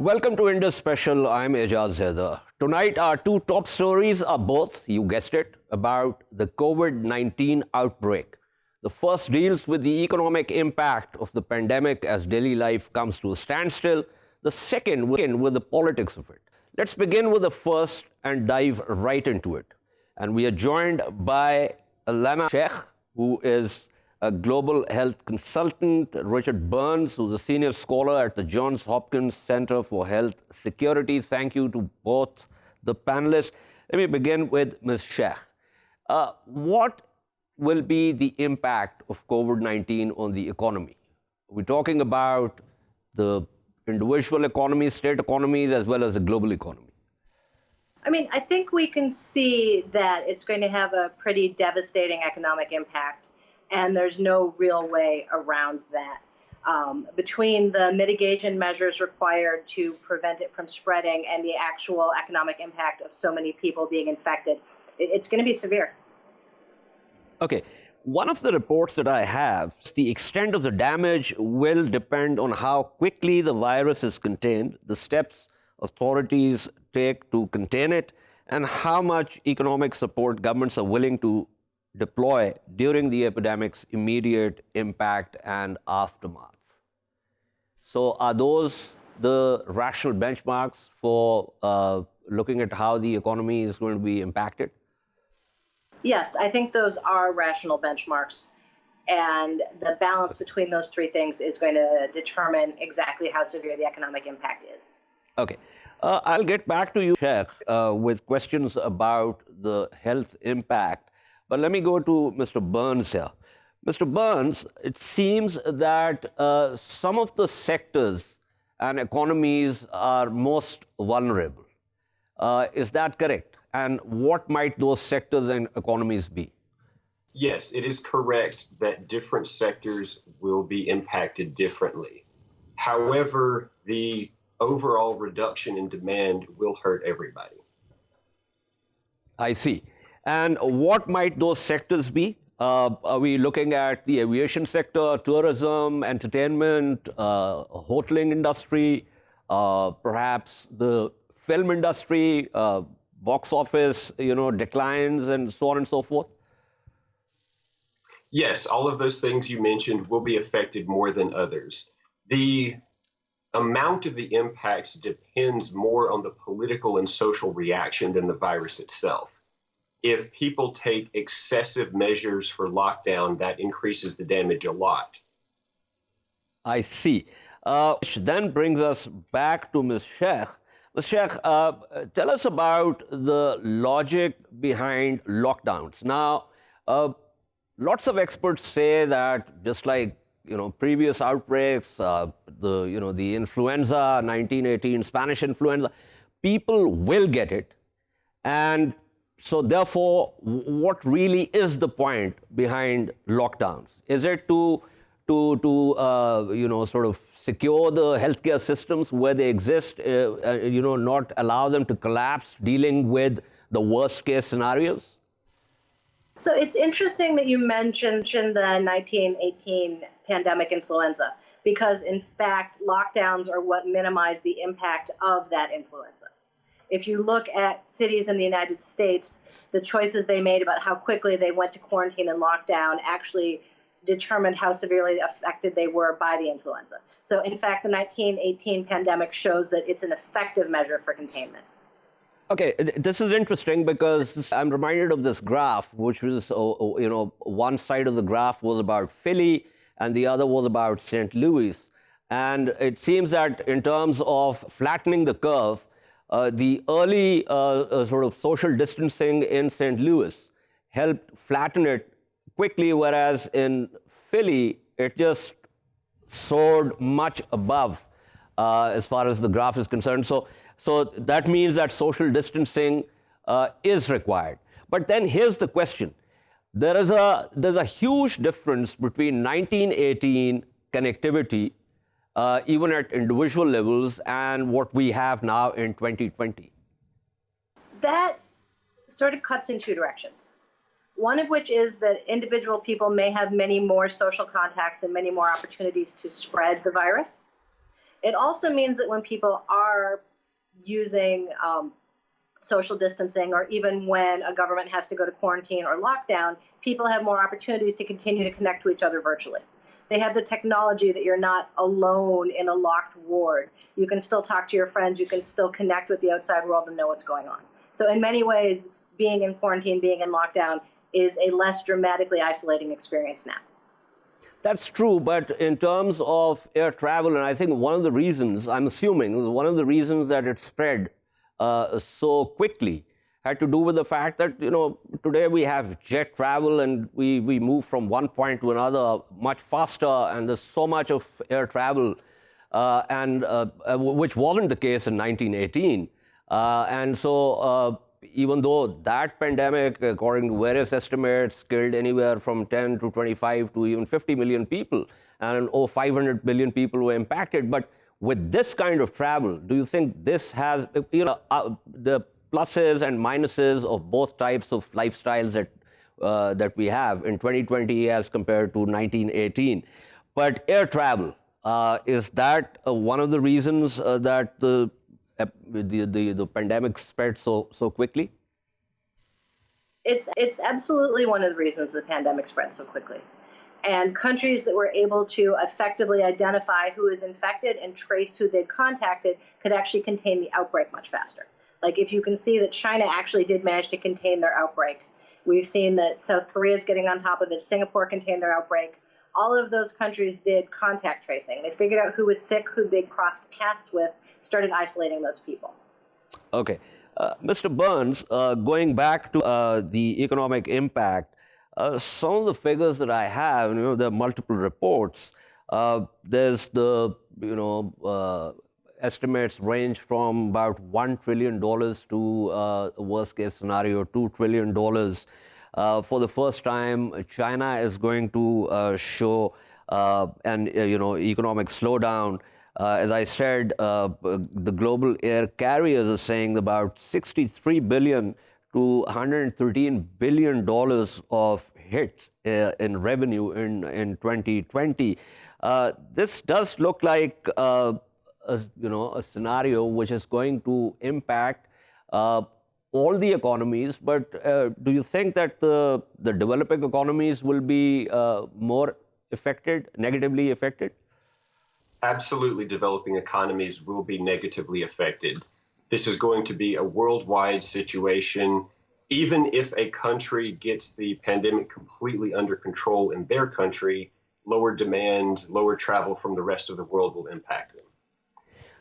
Welcome to Indus Special. I'm Ejaz Haider. Tonight, our two top stories are both, you guessed it, about the COVID-19 outbreak. The first deals with the economic impact of the pandemic as daily life comes to a standstill. The second with the politics of it. Let's begin with the first and dive right into it. And we are joined by Alanna Shaikh, who is a global health consultant, Richard Burns, who's a senior scholar at the Johns Hopkins Center for Health Security. Thank you to both the panelists. Let me begin with Ms. Shaikh. What will be the impact of COVID-19 on the economy? We're talking about the individual economies, state economies, as well as the global economy. I think we can see that it's going to have a pretty devastating economic impact. And there's no real way around that. Between the mitigation measures required to prevent it from spreading and the actual economic impact of so many people being infected, it's going to be severe. Okay. One of the reports that I have, the extent of the damage will depend on how quickly the virus is contained, the steps authorities take to contain it, and how much economic support governments are willing to deploy during the epidemic's immediate impact and aftermath. So are those the rational benchmarks for looking at how the economy is going to be impacted? Yes, I think those are rational benchmarks. And the balance between those three things is going to determine exactly how severe the economic impact is. Okay. I'll get back to you, Shaikh, with questions about the health impact. But let me go to Mr. Burns here. Mr. Burns, it seems that some of the sectors and economies are most vulnerable. Is that correct? And what might those sectors and economies be? Yes, it is correct that different sectors will be impacted differently. However, the overall reduction in demand will hurt everybody. I see. And what might those sectors be? Are we looking at the aviation sector, tourism, entertainment, hoteling industry, perhaps the film industry, box office, declines, and so on and so forth? Yes, all of those things you mentioned will be affected more than others. The amount of the impacts depends more on the political and social reaction than the virus itself. If people take excessive measures for lockdown, that increases the damage a lot. I see. Which then brings us back to Ms. Shaikh. Ms. Shaikh, tell us about the logic behind lockdowns. Now, lots of experts say that just like previous outbreaks, the influenza, 1918 Spanish influenza, people will get it, and so therefore, what really is the point behind lockdowns? Is it to sort of secure the healthcare systems where they exist, not allow them to collapse, dealing with the worst case scenarios? So it's interesting that you mentioned the 1918 pandemic influenza, because in fact, lockdowns are what minimize the impact of that influenza. If you look at cities in the United States, the choices they made about how quickly they went to quarantine and lockdown actually determined how severely affected they were by the influenza. So in fact, the 1918 pandemic shows that it's an effective measure for containment. Okay, this is interesting because I'm reminded of this graph, which was, one side of the graph was about Philly and the other was about St. Louis. And it seems that in terms of flattening the curve, the early sort of social distancing in St. Louis helped flatten it quickly, whereas in Philly, it just soared much above as far as the graph is concerned. So that means that social distancing is required. But then here's the question. There's a huge difference between 1918 connectivity even at individual levels, and what we have now in 2020? That sort of cuts in two directions. One of which is that individual people may have many more social contacts and many more opportunities to spread the virus. It also means that when people are using social distancing, or even when a government has to go to quarantine or lockdown, people have more opportunities to continue to connect to each other virtually. They have the technology that you're not alone in a locked ward. You can still talk to your friends. You can still connect with the outside world and know what's going on. So in many ways, being in quarantine, being in lockdown is a less dramatically isolating experience now. That's true, but in terms of air travel, and I think one of the reasons, I'm assuming, one of the reasons that it spread so quickly had to do with the fact that, today we have jet travel and we move from one point to another much faster, and there's so much of air travel, which wasn't the case in 1918. And so even though that pandemic, according to various estimates, killed anywhere from 10 to 25 to even 50 million people, and 500 million people were impacted. But with this kind of travel, do you think this has, the pluses and minuses of both types of lifestyles that we have in 2020 as compared to 1918? But air travel, is that one of the reasons that the pandemic spread so quickly? It's absolutely one of the reasons the pandemic spread so quickly. And countries that were able to effectively identify who is infected and trace who they'd contacted could actually contain the outbreak much faster. Like, if you can see that China actually did manage to contain their outbreak. We've seen that South Korea is getting on top of it. Singapore contained their outbreak. All of those countries did contact tracing. They figured out who was sick, who they'd crossed paths with, started isolating those people. Okay. Mr. Burns, going back to the economic impact, some of the figures that I have, there are multiple reports. There's the, estimates range from about $1 trillion to worst case scenario, $2 trillion. For the first time, China is going to show an economic slowdown. As I said, the global air carriers are saying about $63 billion to $113 billion of hit in revenue in 2020. This does look like a scenario which is going to impact all the economies. But do you think that the developing economies will be more affected, negatively affected? Absolutely, developing economies will be negatively affected. This is going to be a worldwide situation. Even if a country gets the pandemic completely under control in their country, lower demand, lower travel from the rest of the world will impact them.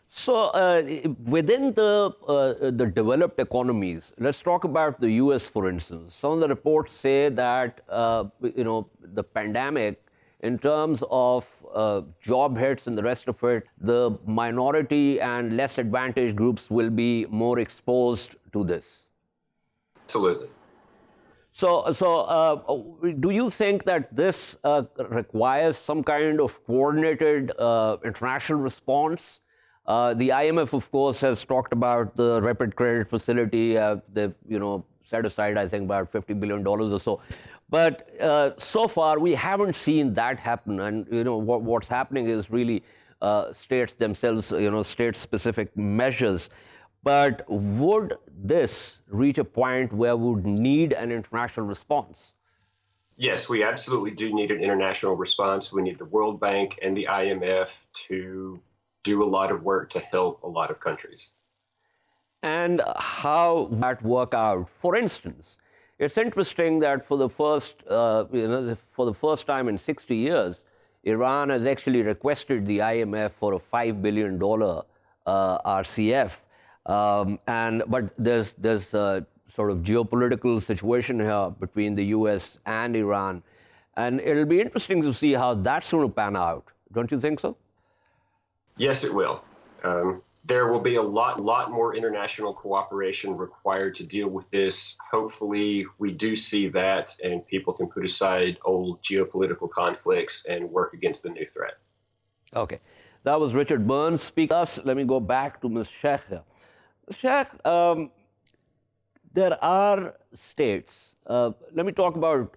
So within the developed economies, let's talk about the U.S., for instance. Some of the reports say that the pandemic, in terms of job hits and the rest of it, the minority and less advantaged groups will be more exposed to this. Absolutely. So do you think that this requires some kind of coordinated international response? The IMF, of course, has talked about the rapid credit facility. They've, set aside, I think, about $50 billion or so. But so far, we haven't seen that happen. And, what's happening is really states themselves, state-specific measures. But would this reach a point where we would need an international response? Yes, we absolutely do need an international response. We need the World Bank and the IMF to do a lot of work to help a lot of countries. And how would that work out? For instance, it's interesting that for the first time in 60 years, Iran has actually requested the IMF for a $5 billion RCF. But there's a sort of geopolitical situation here between the U.S. and Iran. And it'll be interesting to see how that's going to pan out. Don't you think so? Yes, it will. There will be a lot more international cooperation required to deal with this. Hopefully, we do see that, and people can put aside old geopolitical conflicts and work against the new threat. Okay. That was Richard Burns speaking to us. Let me go back to Ms. Shaikh. Shaikh, there are states, let me talk about,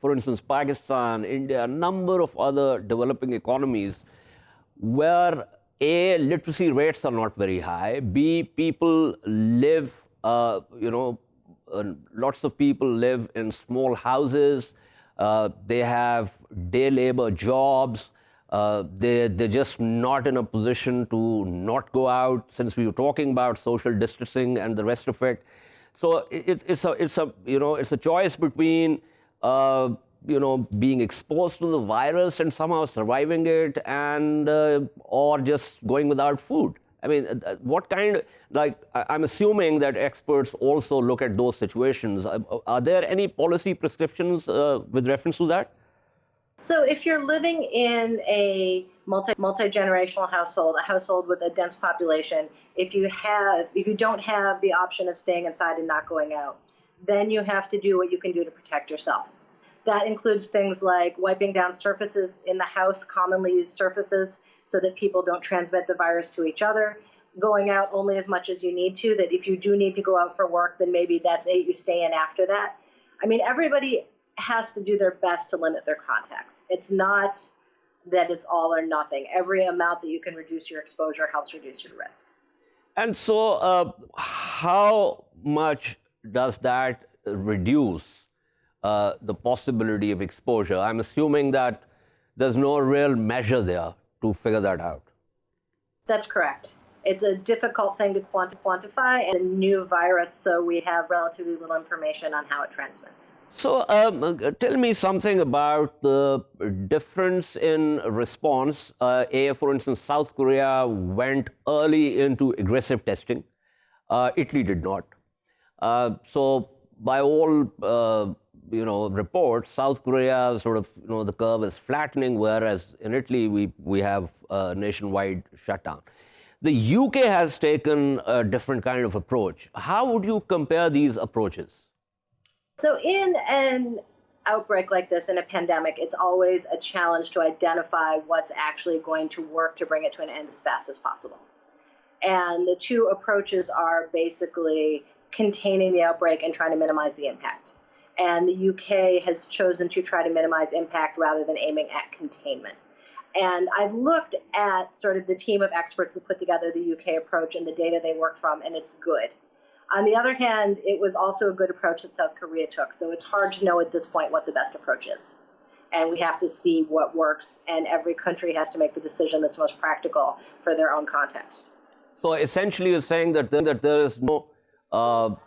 for instance, Pakistan, India, a number of other developing economies where A, literacy rates are not very high. B, people live, lots of people live in small houses. They have day labor jobs. They're just not in a position to not go out, since we were talking about social distancing and the rest of it. So it's a choice between being exposed to the virus and somehow surviving it, and or just going without food. I mean, what kind of, I'm assuming that experts also look at those situations. Are there any policy prescriptions with reference to that? So if you're living in a multi-generational household, a household with a dense population, if you don't have the option of staying inside and not going out, then you have to do what you can do to protect yourself. That includes things like wiping down surfaces in the house, commonly used surfaces, so that people don't transmit the virus to each other, going out only as much as you need to, that if you do need to go out for work, then maybe that's it, you stay in after that. I mean, everybody has to do their best to limit their contacts. It's not that it's all or nothing. Every amount that you can reduce your exposure helps reduce your risk. And so how much does that reduce the possibility of exposure? I'm assuming that there's no real measure there to figure that out. That's correct. It's a difficult thing to quantify, and a new virus, so we have relatively little information on how it transmits. So tell me something about the difference in response. For instance, South Korea went early into aggressive testing. Italy did not. So by all reports, South Korea sort of, the curve is flattening, whereas in Italy we have a nationwide shutdown. The UK has taken a different kind of approach. How would you compare these approaches? So in an outbreak like this, in a pandemic, it's always a challenge to identify what's actually going to work to bring it to an end as fast as possible. And the two approaches are basically containing the outbreak and trying to minimize the impact. And the UK has chosen to try to minimize impact rather than aiming at containment. And I've looked at sort of the team of experts that put together the UK approach and the data they worked from, and it's good. On the other hand, it was also a good approach that South Korea took. So it's hard to know at this point what the best approach is. And we have to see what works, and every country has to make the decision that's most practical for their own context. So essentially you're saying that there is no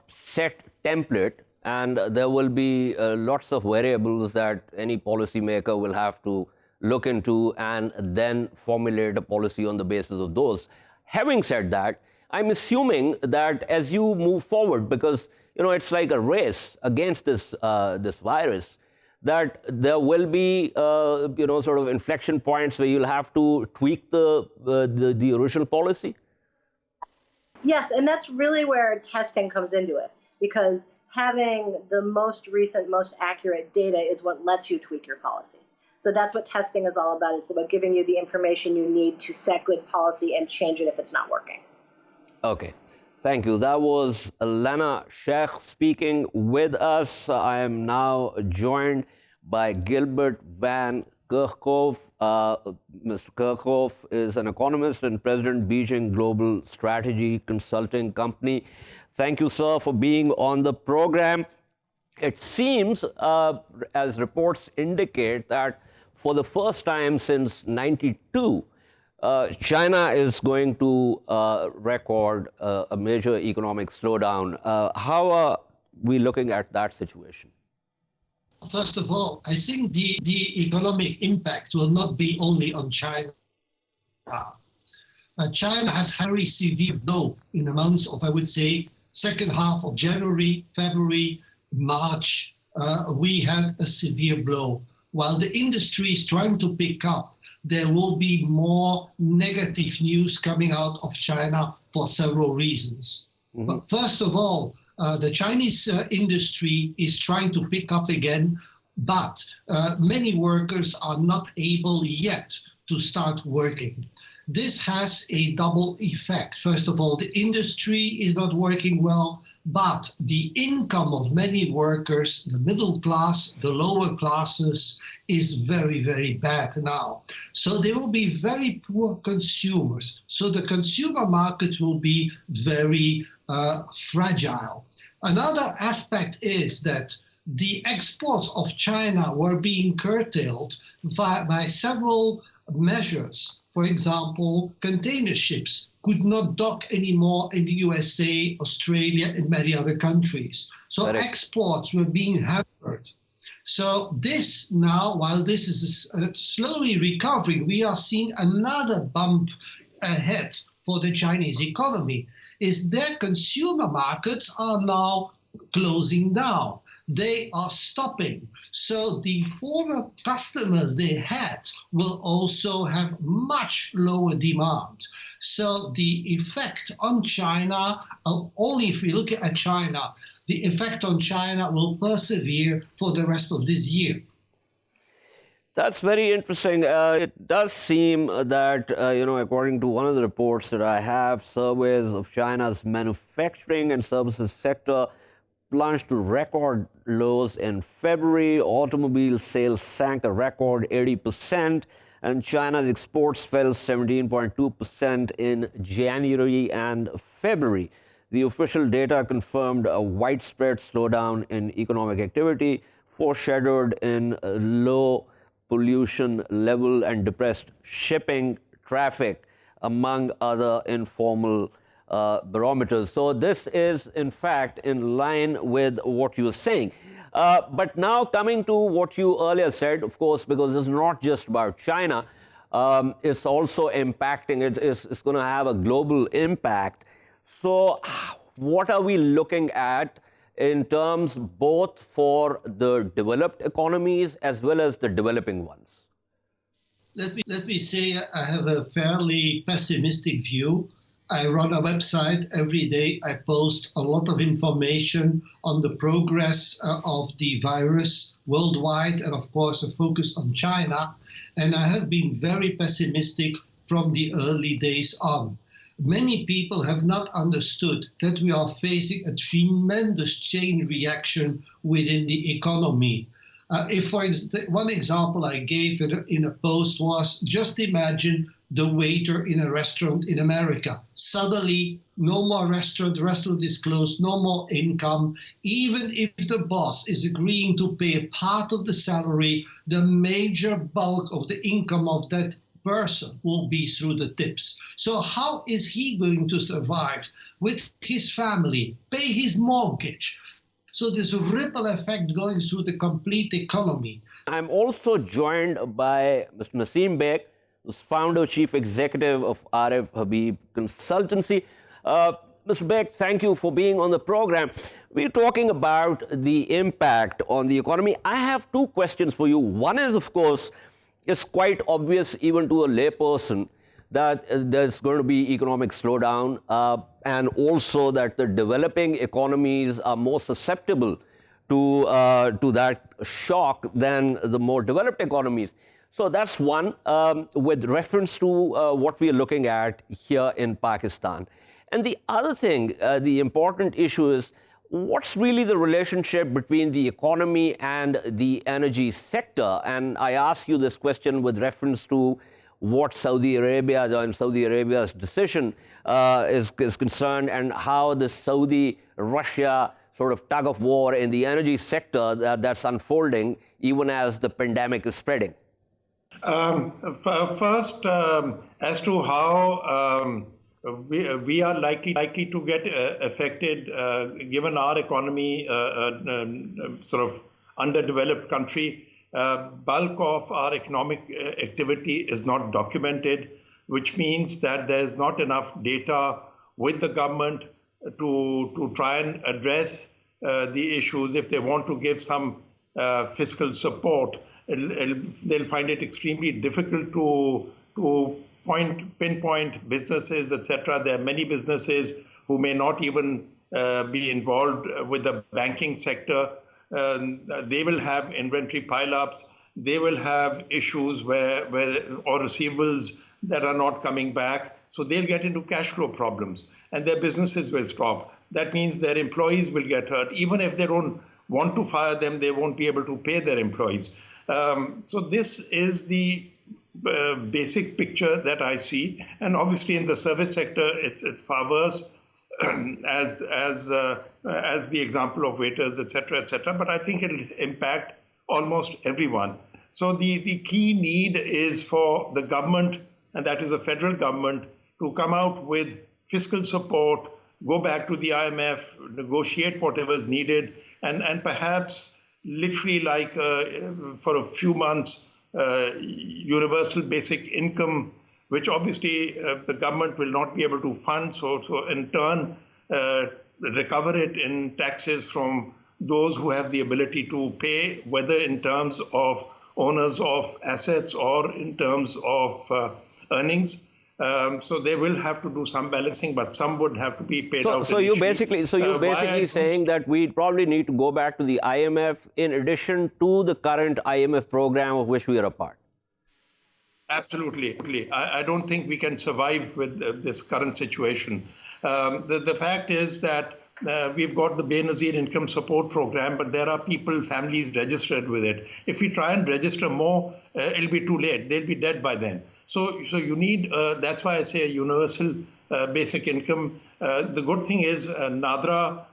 set template, and there will be lots of variables that any policymaker will have to look into and then formulate a policy on the basis of those. Having said that, I'm assuming that as you move forward, because it's like a race against this virus, that there will be sort of inflection points where you'll have to tweak the original policy. Yes, and that's really where testing comes into it, because having the most recent, most accurate data is what lets you tweak your policy. So that's what testing is all about. It's about giving you the information you need to set good policy and change it if it's not working. Okay, thank you. That was Alanna Shaikh speaking with us. I am now joined by Gilbert van Kerckhove. Mr. Kerckhove is an economist and president, Beijing Global Strategy Consulting Company. Thank you, sir, for being on the program. It seems, as reports indicate, that for the first time since '92, China is going to record a major economic slowdown. How are we looking at that situation? First of all, I think the economic impact will not be only on China. China has very severe blow in the months of, I would say, second half of January, February, March. We had a severe blow. While the industry is trying to pick up, there will be more negative news coming out of China for several reasons. Mm-hmm. But first of all, the Chinese industry is trying to pick up again, but many workers are not able yet to start working. this has a double effect. First of all, the industry is not working well, but the income of many workers, the middle class, the lower classes, is very, very bad now. So they will be very poor consumers. So the consumer market will be very fragile. Another aspect is that the exports of China were being curtailed by several measures. For example, container ships could not dock anymore in the USA, Australia, and many other countries. So exports were being hampered. So this now, while this is slowly recovering, we are seeing another bump ahead for the Chinese economy, is their consumer markets are now closing down. They are stopping. So the former customers they had will also have much lower demand. So the effect on China, only if we look at China, the effect on China will persevere for the rest of this year. That's very interesting. It does seem that, according to one of the reports that I have, surveys of China's manufacturing and services sector plunged to record lows in February. Automobile sales sank a record 80%, and China's exports fell 17.2% in January and February. The official data confirmed a widespread slowdown in economic activity, foreshadowed in low pollution level and depressed shipping traffic, among other informal barometers. So this is, in fact, in line with what you were saying. But now coming to what you earlier said, of course, because it's not just about China, it's also impacting, it's going to have a global impact. So what are we looking at in terms both for the developed economies as well as the developing ones? Let me say I have a fairly pessimistic view. I run a website every day. I post a lot of information on the progress of the virus worldwide, and of course a focus on China. And I have been very pessimistic from the early days on. Many people have not understood that we are facing a tremendous chain reaction within the economy. One example I gave in a post was, just imagine the waiter in a restaurant in America. Suddenly, no more restaurant, the restaurant is closed, no more income. Even if the boss is agreeing to pay a part of the salary, the major bulk of the income of that person will be through the tips. So how is he going to survive with his family, pay his mortgage? So there's a ripple effect going through the complete economy. I'm also joined by Mr. Qasim Beg, who's founder, chief executive of Arif Habib Consultancy. Mr. Beg, thank you for being on the program. We're talking about the impact on the economy. I have two questions for you. One is, of course, it's quite obvious even to a layperson that there's going to be economic slowdown, and also that the developing economies are more susceptible to that shock than the more developed economies. So that's one, with reference to what we are looking at here in Pakistan. And the other thing, the important issue is, what's really the relationship between the economy and the energy sector? And I ask you this question with reference to what Saudi Arabia's decision is concerned, and how the Saudi-Russia sort of tug of war in the energy sector that's unfolding even as the pandemic is spreading. First, as to how we are likely to get affected, given our economy, sort of underdeveloped country. Bulk of our economic activity is not documented, which means that there's not enough data with the government to try and address the issues. If they want to give some fiscal support, they'll find it extremely difficult to pinpoint businesses, etc. There are many businesses who may not even be involved with the banking sector. They will have inventory pileups. They will have issues where or receivables that are not coming back. So they'll get into cash flow problems and their businesses will stop. That means their employees will get hurt. Even if they don't want to fire them, they won't be able to pay their employees. So this is the basic picture that I see. And obviously in the service sector, it's far worse, as the example of waiters, et cetera, but I think it'll impact almost everyone. So the key need is for the government, and that is the federal government, to come out with fiscal support, go back to the IMF, negotiate whatever is needed, and perhaps literally like for a few months, universal basic income, which obviously the government will not be able to fund, so in turn recover it in taxes from those who have the ability to pay, whether in terms of owners of assets or in terms of earnings. So they will have to do some balancing, but some would have to be paid out. So you're basically saying that we probably need to go back to the IMF in addition to the current IMF program of which we are a part. Absolutely. I don't think we can survive with this current situation. The fact is that we've got the Benazir income support program, but there are people, families registered with it. If we try and register more, it'll be too late. They'll be dead by then. So you need, that's why I say a universal basic income. The good thing is NADRA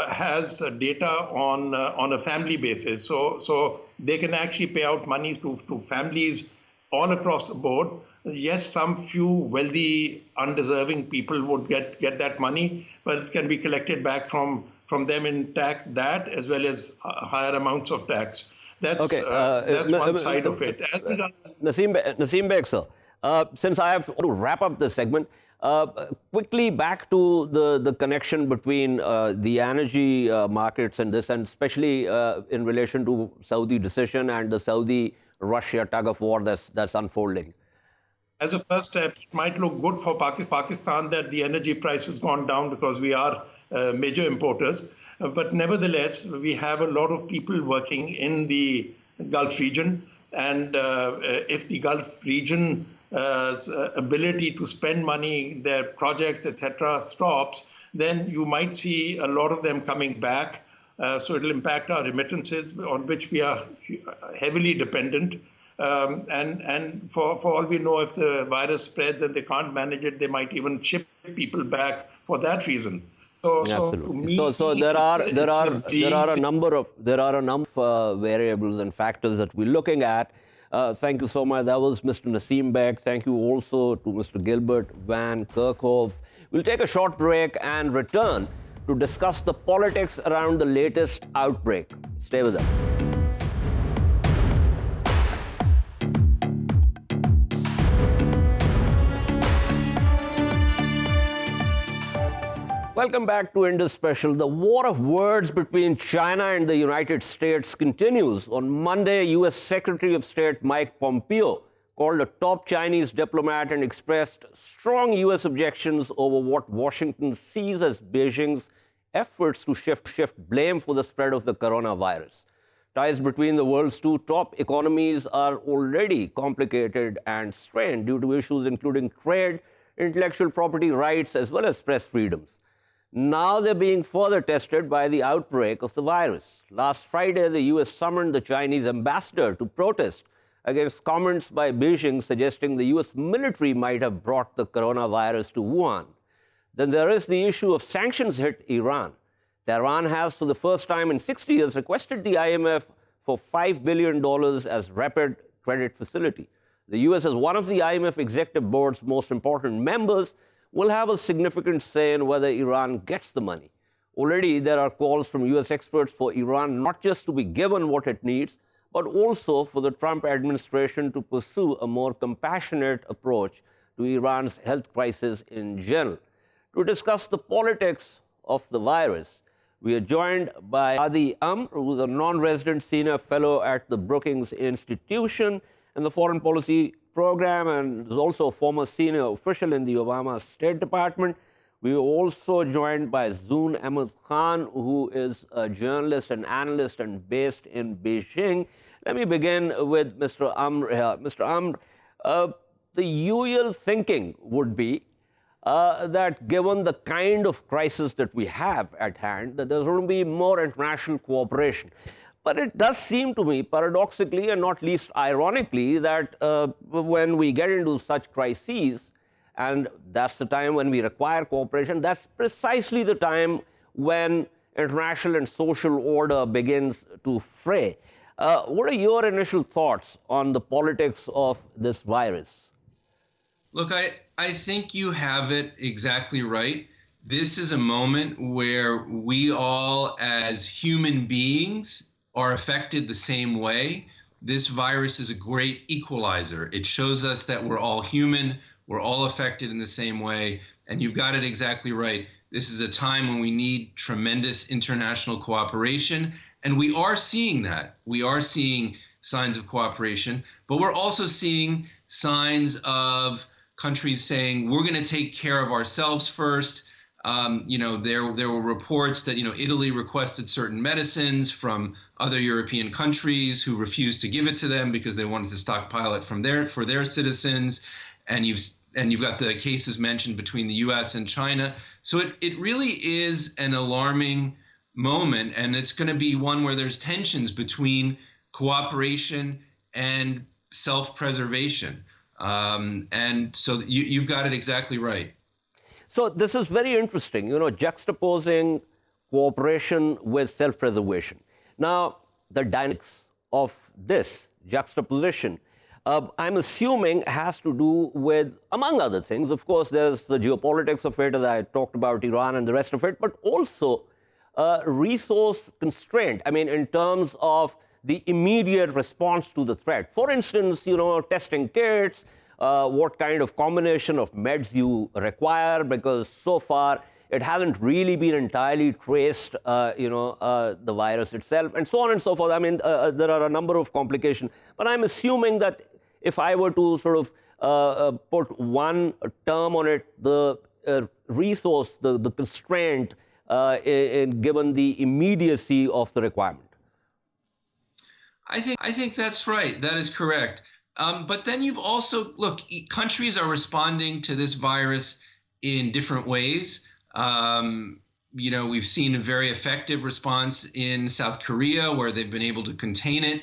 has data on a family basis. So they can actually pay out money to families all across the board. Yes, some few wealthy, undeserving people would get that money, but it can be collected back from them in tax, that as well as higher amounts of tax. That's one side of it. As Naseem Beg, sir, since I have to wrap up this segment, quickly back to the connection between the energy markets and this, and especially in relation to Saudi decision and the Saudi-Russia tug-of-war that's unfolding. As a first step, it might look good for Pakistan that the energy price has gone down because we are major importers. But nevertheless, we have a lot of people working in the Gulf region. And if the Gulf region's ability to spend money, their projects, etc., stops, then you might see a lot of them coming back. So it'll impact our remittances, on which we are heavily dependent. And for all we know, if the virus spreads and they can't manage it, they might even ship people back for that reason. So there are a number of variables and factors that we're looking at. Thank you so much. That was Mr. Naseem Beg. Thank you also to Mr. Gilbert Van Kerckhove. We'll take a short break and return to discuss the politics around the latest outbreak. Stay with us. Welcome back to Indus Special. The war of words between China and the United States continues. On Monday, U.S. Secretary of State Mike Pompeo called a top Chinese diplomat and expressed strong U.S. objections over what Washington sees as Beijing's efforts to shift blame for the spread of the coronavirus. Ties between the world's two top economies are already complicated and strained due to issues including trade, intellectual property rights, as well as press freedoms. Now they're being further tested by the outbreak of the virus. Last Friday, the U.S. summoned the Chinese ambassador to protest against comments by Beijing suggesting the U.S. military might have brought the coronavirus to Wuhan. Then there is the issue of sanctions hit Iran. Tehran has, for the first time in 60 years, requested the IMF for $5 billion as rapid credit facility. The U.S., as one of the IMF executive board's most important members, will have a significant say in whether Iran gets the money. Already, there are calls from U.S. experts for Iran not just to be given what it needs, but also for the Trump administration to pursue a more compassionate approach to Iran's health crisis in general. To discuss the politics of the virus, we are joined by Hady Amr, who is a non-resident senior fellow at the Brookings Institution and the Foreign Policy Program, and is also a former senior official in the Obama State Department. We are also joined by Zoon Ahmed Khan, who is a journalist and analyst and based in Beijing. Let me begin with Mr. Amr here. Mr. Amr, the usual thinking would be that given the kind of crisis that we have at hand, that there's going to be more international cooperation. But it does seem to me, paradoxically and not least ironically, that when we get into such crises, and that's the time when we require cooperation, that's precisely the time when international and social order begins to fray. What are your initial thoughts on the politics of this virus? Look, I think you have it exactly right. This is a moment where we all, as human beings, are affected the same way. This virus is a great equalizer. It shows us that we're all human, we're all affected in the same way, and you've got it exactly right. This is a time when we need tremendous international cooperation, and we are seeing that. We are seeing signs of cooperation, but we're also seeing signs of countries saying, we're going to take care of ourselves first. There were reports that, Italy requested certain medicines from other European countries who refused to give it to them because they wanted to stockpile it for their citizens. And you've got the cases mentioned between the US and China. So it really is an alarming moment, and it's going to be one where there's tensions between cooperation and self-preservation. And so you've got it exactly right. So this is very interesting, juxtaposing cooperation with self-preservation. Now, the dynamics of this juxtaposition, I'm assuming, has to do with, among other things, of course, there's the geopolitics of it, as I talked about Iran and the rest of it, but also resource constraint. I mean, in terms of the immediate response to the threat. For instance, testing kits, what kind of combination of meds you require, because so far it hasn't really been entirely traced, the virus itself, and so on and so forth. I mean, there are a number of complications. But I'm assuming that if I were to sort of put one term on it, the resource, the constraint, given the immediacy of the requirement. I think that's right. That is correct. But then you've also, look, countries are responding to this virus in different ways. We've seen a very effective response in South Korea where they've been able to contain it.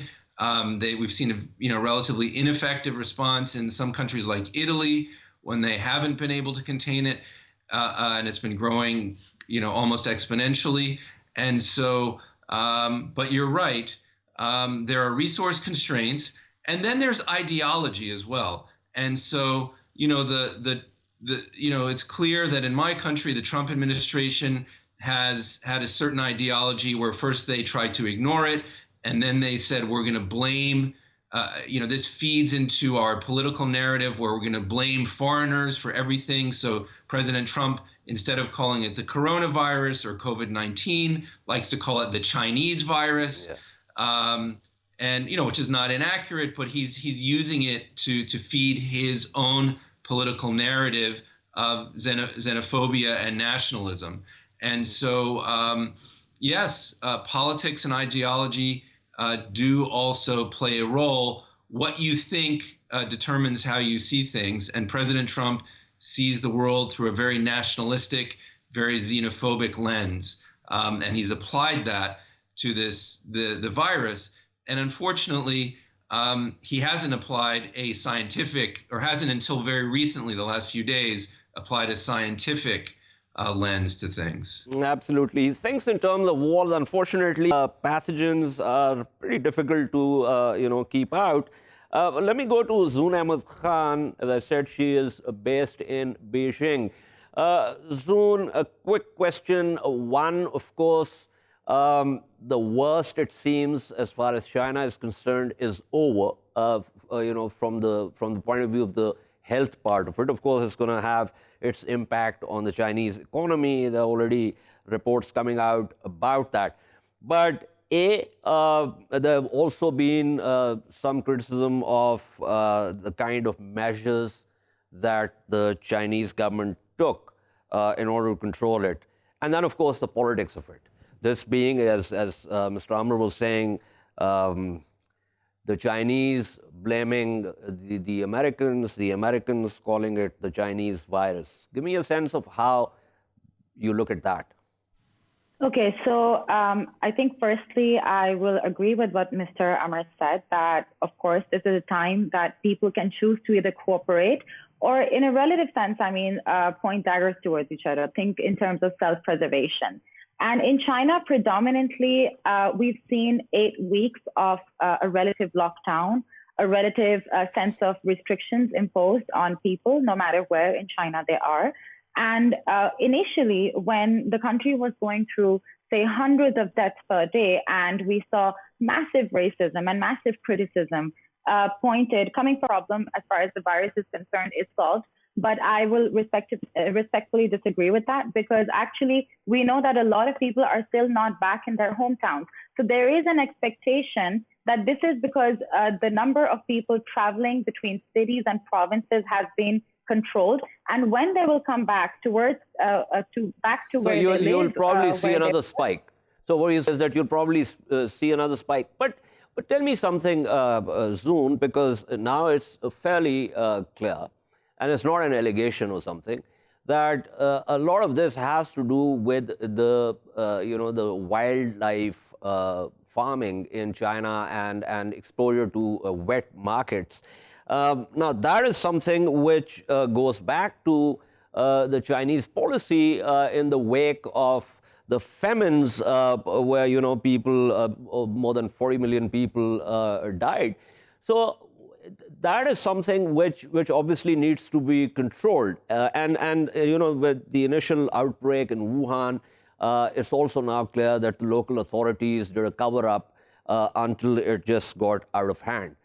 We've seen a relatively ineffective response in some countries like Italy when they haven't been able to contain it, and it's been growing, almost exponentially. And so, but you're right. There are resource constraints, and then there's ideology as well. And so, it's clear that in my country, the Trump administration has had a certain ideology where first they tried to ignore it, and then they said, we're going to blame, this feeds into our political narrative where we're going to blame foreigners for everything. So President Trump, instead of calling it the coronavirus or COVID-19, likes to call it the Chinese virus. Yeah. Which is not inaccurate, but he's using it to feed his own political narrative of xenophobia and nationalism. And so, yes, politics and ideology do also play a role. What you think determines how you see things. And President Trump sees the world through a very nationalistic, very xenophobic lens. And he's applied that to the virus. And unfortunately, he hasn't applied a scientific, or hasn't until very recently, the last few days, applied a scientific lens to things. Absolutely. Things in terms of wars, unfortunately, pathogens are pretty difficult to, keep out. Let me go to Zoon Ahmed Khan. As I said, she is based in Beijing. Zoon, a quick question. One, of course, the worst, it seems, as far as China is concerned, is over. From the point of view of the health part of it. Of course, it's going to have its impact on the Chinese economy. There are already reports coming out about that. But there have also been some criticism of the kind of measures that the Chinese government took in order to control it. And then, of course, the politics of it. This being, as Mr. Amr was saying, the Chinese blaming the Americans calling it the Chinese virus. Give me a sense of how you look at that. Okay, so I think firstly, I will agree with what Mr. Amr said, that of course, this is a time that people can choose to either cooperate or in a relative sense, point daggers towards each other, think in terms of self-preservation. And in China, predominantly, we've seen 8 weeks of a relative lockdown, a relative sense of restrictions imposed on people, no matter where in China they are. And initially, when the country was going through, say, hundreds of deaths per day, and we saw massive racism and massive criticism coming from problem as far as the virus is concerned is solved. But I will respectfully disagree with that, because actually we know that a lot of people are still not back in their hometowns. So there is an expectation that this is because the number of people traveling between cities and provinces has been controlled, and when they will come back towards back to so where they live, you'll probably see another spike. So what you say is that you'll probably see another spike. But tell me something, Zoon, because now it's fairly clear, and it's not an allegation or something, that a lot of this has to do with the the wildlife farming in China and exposure to wet markets. Now, that is something which goes back to the Chinese policy in the wake of the famines, where people, more than 40 million people died. So that is something which obviously needs to be controlled. And with the initial outbreak in Wuhan, it's also now clear that the local authorities did a cover-up until it just got out of hand.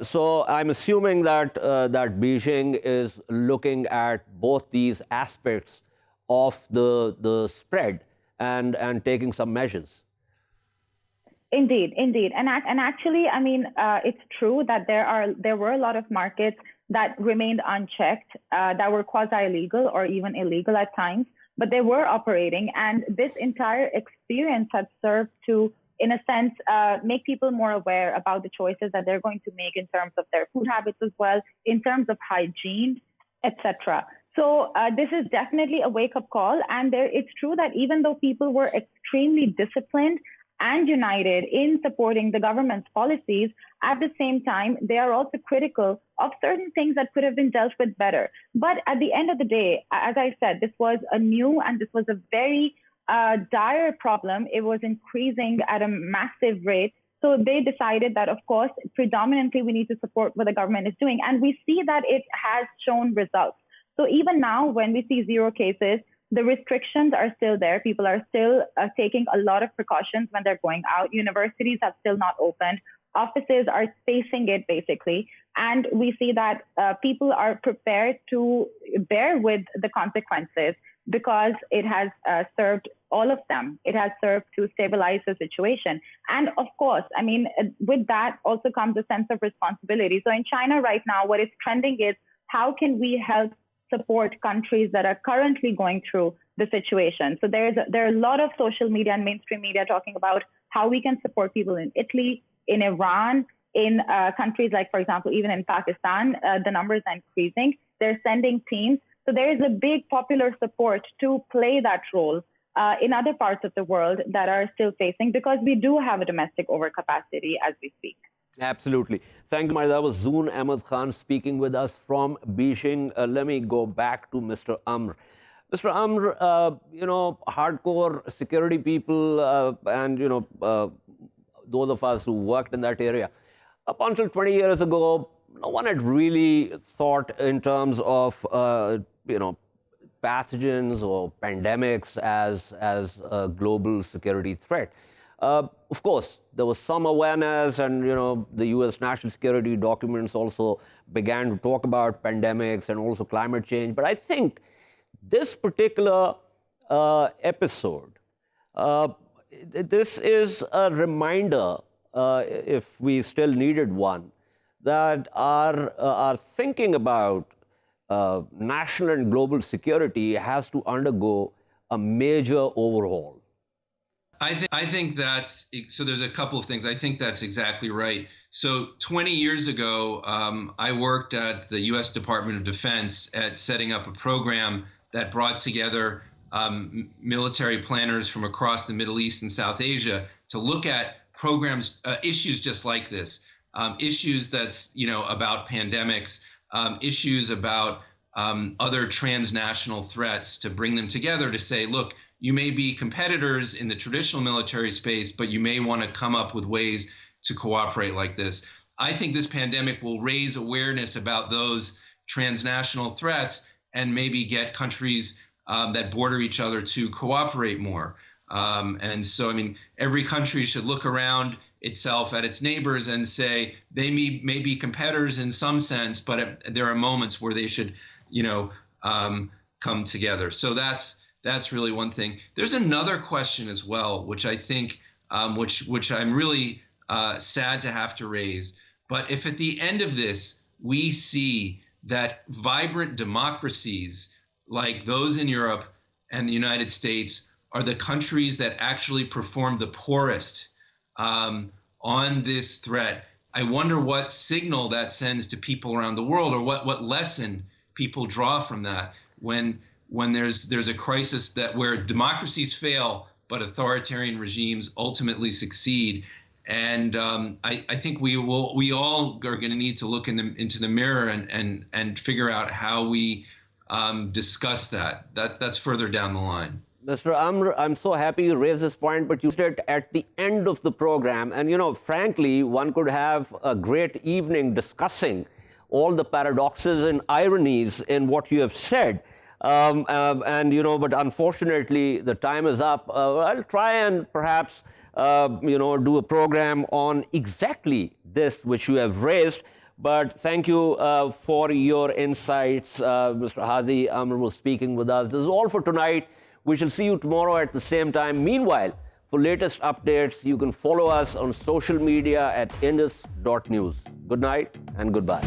So I'm assuming that Beijing is looking at both these aspects of the spread and taking some measures. Indeed. And actually, it's true that there were a lot of markets that remained unchecked, that were quasi-illegal or even illegal at times, but they were operating. And this entire experience has served to, in a sense, make people more aware about the choices that they're going to make in terms of their food habits as well, in terms of hygiene, etc. So this is definitely a wake-up call. And it's true that even though people were extremely disciplined and united in supporting the government's policies, at the same time, they are also critical of certain things that could have been dealt with better. But at the end of the day, as I said, this was a new and this was a very dire problem. It was increasing at a massive rate. So they decided that, of course, predominantly we need to support what the government is doing. And we see that it has shown results. So even now, when we see 0 cases, the restrictions are still there. People are still taking a lot of precautions when they're going out. Universities have still not opened. Offices are spacing it, basically. And we see that people are prepared to bear with the consequences because it has served all of them. It has served to stabilize the situation. And of course, with that also comes a sense of responsibility. So in China right now, what is trending is how can we help support countries that are currently going through the situation. So there are a lot of social media and mainstream media talking about how we can support people in Italy, in Iran, in countries like, for example, even in Pakistan, the numbers are increasing. They're sending teams. So there is a big popular support to play that role in other parts of the world that are still facing, because we do have a domestic overcapacity as we speak. Absolutely. Thank you, Mari. That was Zoon Ahmed Khan speaking with us from Beijing. Let me go back to Mr. Amr. Mr. Amr, hardcore security people and, those of us who worked in that area, up until 20 years ago, no one had really thought in terms of, pathogens or pandemics as a global security threat. Of course, there was some awareness, and the U.S. national security documents also began to talk about pandemics and also climate change. But I think this particular episode, this is a reminder, if we still needed one, that our thinking about national and global security has to undergo a major overhaul. I think that's, so there's a couple of things. I think that's exactly right. So 20 years ago, I worked at the U.S. Department of Defense at setting up a program that brought together military planners from across the Middle East and South Asia to look at programs, issues just like this, issues that's, about pandemics, issues about other transnational threats, to bring them together to say, look, you may be competitors in the traditional military space, but you may want to come up with ways to cooperate like this. I think this pandemic will raise awareness about those transnational threats and maybe get countries that border each other to cooperate more. And so, every country should look around itself at its neighbors and say they may be competitors in some sense, but there are moments where they should, come together. So that's really one thing. There's another question as well, which I think, which I'm really sad to have to raise. But if at the end of this, we see that vibrant democracies like those in Europe and the United States are the countries that actually perform the poorest on this threat, I wonder what signal that sends to people around the world, or what lesson people draw from that when there's a crisis where democracies fail, but authoritarian regimes ultimately succeed. And I think we all are going to need to look into the mirror and figure out how we discuss that. That's further down the line. Mr. Amr, I'm so happy you raised this point, but you said at the end of the program, and frankly, one could have a great evening discussing all the paradoxes and ironies in what you have said. But unfortunately, the time is up. I'll try and perhaps, do a program on exactly this which you have raised. But thank you for your insights. Mr. Hady Amr was speaking with us. This is all for tonight. We shall see you tomorrow at the same time. Meanwhile, for latest updates, you can follow us on social media at indus.news. Good night and goodbye.